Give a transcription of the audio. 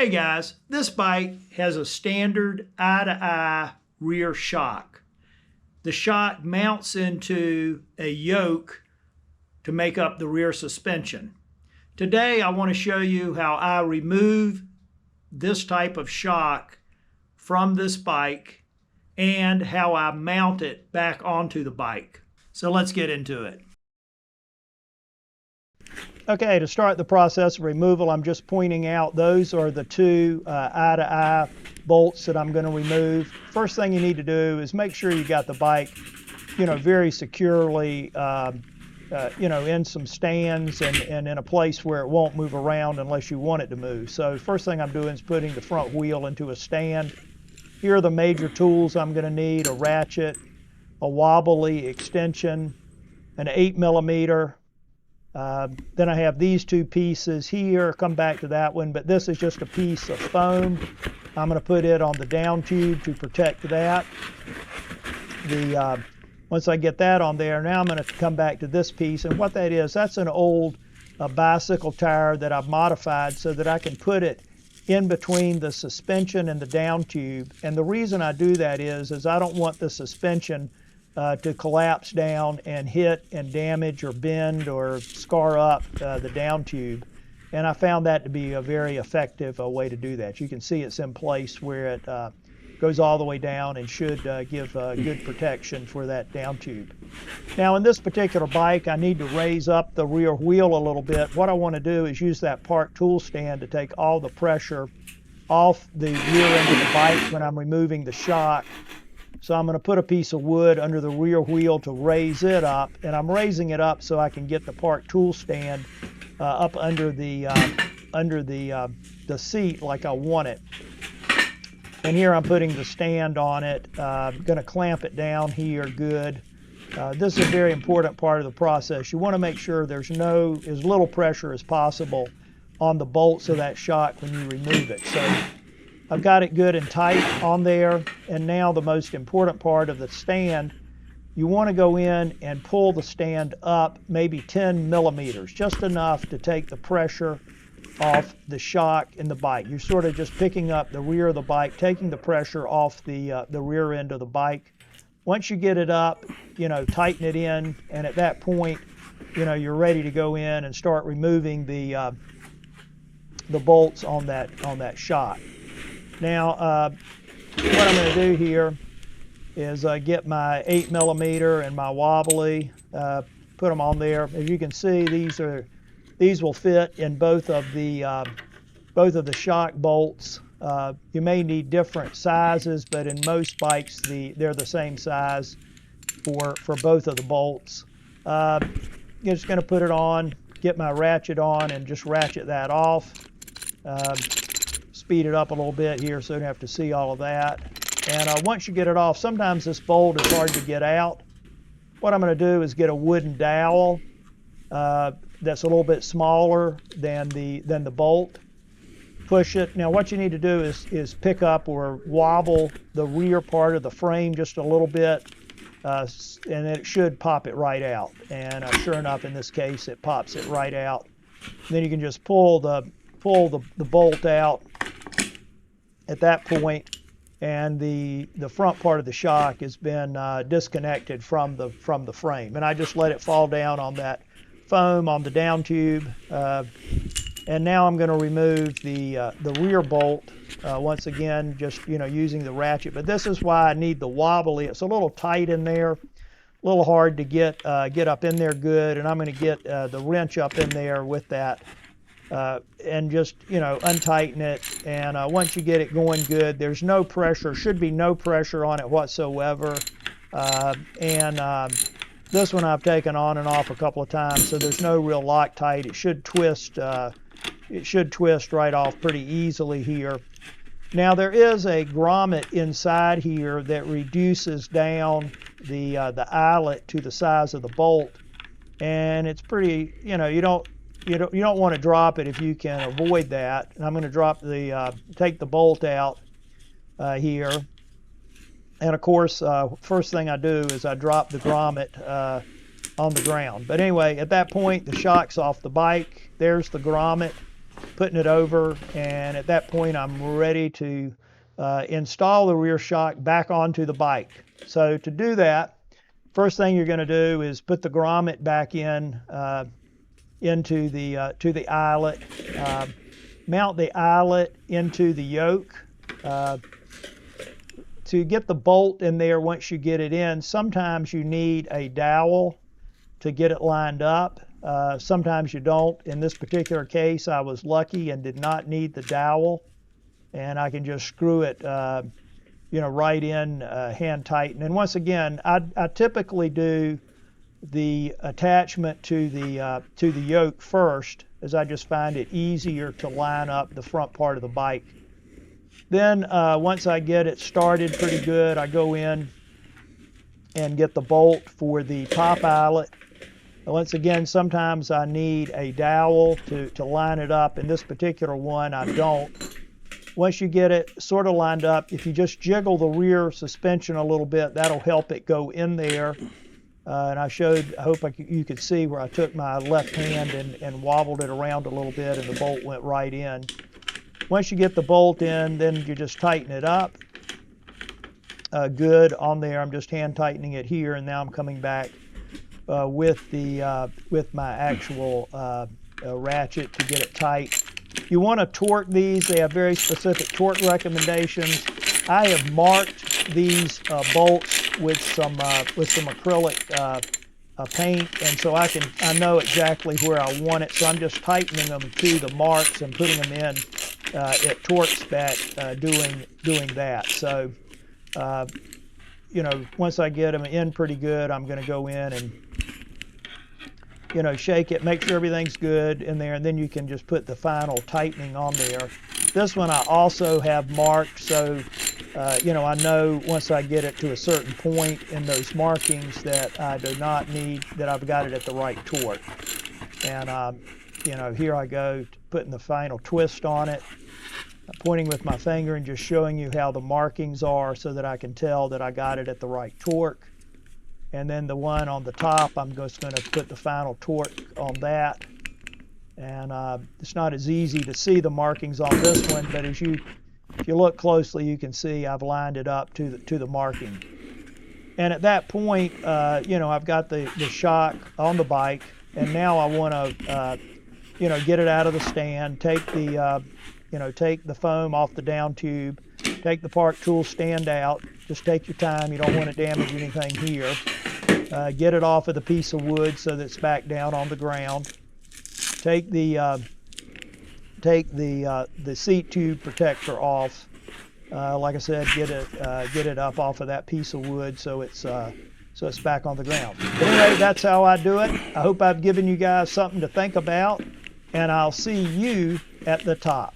Hey guys, this bike has a standard eye-to-eye rear shock. The shock mounts into a yoke to make up the rear suspension. Today I want to show you how I remove this type of shock from this bike and how I mount it back onto the bike. So let's get into it. Okay, to start the process of removal, I'm just pointing out those are the two eye-to-eye bolts that I'm going to remove. First thing you need to do is make sure you got the bike, very securely, in some stands and in a place where it won't move around unless you want it to move. So first thing I'm doing is putting the front wheel into a stand. Here are the major tools I'm going to need: a ratchet, a wobbly extension, an 8mm. Then I have these two pieces here. Come back to that one, but this is just a piece of foam. I'm going to put it on the down tube to protect that. Once I get that on there, now I'm going to come back to this piece, and what that is, that's an old bicycle tire that I've modified so that I can put it in between the suspension and the down tube. And the reason I do that is I don't want the suspension to collapse down and hit and damage or bend or scar up the down tube. And I found that to be a very effective way to do that. You can see it's in place where it goes all the way down and should give good protection for that down tube. Now in this particular bike, I need to raise up the rear wheel a little bit. What I want to do is use that park tool stand to take all the pressure off the rear end of the bike when I'm removing the shock. So I'm going to put a piece of wood under the rear wheel to raise it up, and I'm raising it up so I can get the park tool stand up under the seat like I want it. And here I'm putting the stand on it. I'm going to clamp it down here good. This is a very important part of the process. You want to make sure there's as little pressure as possible on the bolts of that shock when you remove it. So I've got it good and tight on there, and now the most important part of the stand, you want to go in and pull the stand up maybe 10mm, just enough to take the pressure off the shock in the bike. You're sort of just picking up the rear of the bike, taking the pressure off the rear end of the bike. Once you get it up, tighten it in, and at that point, you're ready to go in and start removing the bolts on that shock. Now, what I'm going to do here is get my 8mm and my wobbly, put them on there. As you can see, these will fit in both of the shock bolts. You may need different sizes, but in most bikes, they're the same size for both of the bolts. I'm just going to put it on, get my ratchet on, and just ratchet that off. Speed it up a little bit here so you don't have to see all of that. And once you get it off, sometimes this bolt is hard to get out. What I'm going to do is get a wooden dowel that's a little bit smaller than the bolt. Push it. Now what you need to do is pick up or wobble the rear part of the frame just a little bit, and it should pop it right out. And sure enough, in this case, it pops it right out. And then you can just pull the bolt out at that point, and the front part of the shock has been disconnected from the frame, and I just let it fall down on that foam on the down tube. And now I'm going to remove the rear bolt once again, just using the ratchet. But this is why I need the wobbly. It's a little tight in there, a little hard to get up in there good, and I'm going to get the wrench up in there with that. And just untighten it, and once you get it going good, there's no pressure, should be no pressure on it whatsoever. This one I've taken on and off a couple of times, so there's no real Loctite. It should twist right off pretty easily here. Now there is a grommet inside here that reduces down the eyelet to the size of the bolt, and it's pretty, you don't want to drop it if you can avoid that. And I'm going to take the bolt out here. And of course, first thing I do is I drop the grommet on the ground. But anyway, at that point, the shock's off the bike. There's the grommet. putting it over, and at that point I'm ready to install the rear shock back onto the bike. So to do that, first thing you're going to do is put the grommet back in into the to the eyelet. Mount the eyelet into the yoke. To get the bolt in there once you get it in, sometimes you need a dowel to get it lined up. Sometimes you don't. In this particular case, I was lucky and did not need the dowel, and I can just screw it right in, hand tighten. And once again, I typically do the attachment to the yoke first, as I just find it easier to line up the front part of the bike. Then once I get it started pretty good, I go in and get the bolt for the top eyelet. Once again, sometimes I need a dowel to line it up. In this particular one, I don't. Once you get it sort of lined up, if you just jiggle the rear suspension a little bit, that'll help it go in there. And I hope you could see where I took my left hand and wobbled it around a little bit, and the bolt went right in. Once you get the bolt in, then you just tighten it up. Good on there. I'm just hand tightening it here, and now I'm coming back with my actual ratchet to get it tight. You want to torque these. They have very specific torque recommendations. I have marked these bolts with some acrylic paint, and so I know exactly where I want it. So I'm just tightening them to the marks and putting them in at torque spec, doing that. So once I get them in pretty good, I'm going to go in and shake it, make sure everything's good in there, and then you can just put the final tightening on there. This one I also have marked, so I know once I get it to a certain point in those markings that I do not need, that I've got it at the right torque. And here I go, putting the final twist on it, pointing with my finger and just showing you how the markings are so that I can tell that I got it at the right torque. And then the one on the top, I'm just going to put the final torque on that. And it's not as easy to see the markings on this one, but if you look closely, you can see I've lined it up to the marking. And at that point, I've got the shock on the bike, and now I want to, get it out of the stand, take the foam off the down tube, take the park tool stand out. Just take your time. You don't want to damage anything here. Get it off of the piece of wood so that it's back down on the ground. Take the seat tube protector off. Like I said, get it up off of that piece of wood so it's back on the ground. But anyway, that's how I do it. I hope I've given you guys something to think about, and I'll see you at the top.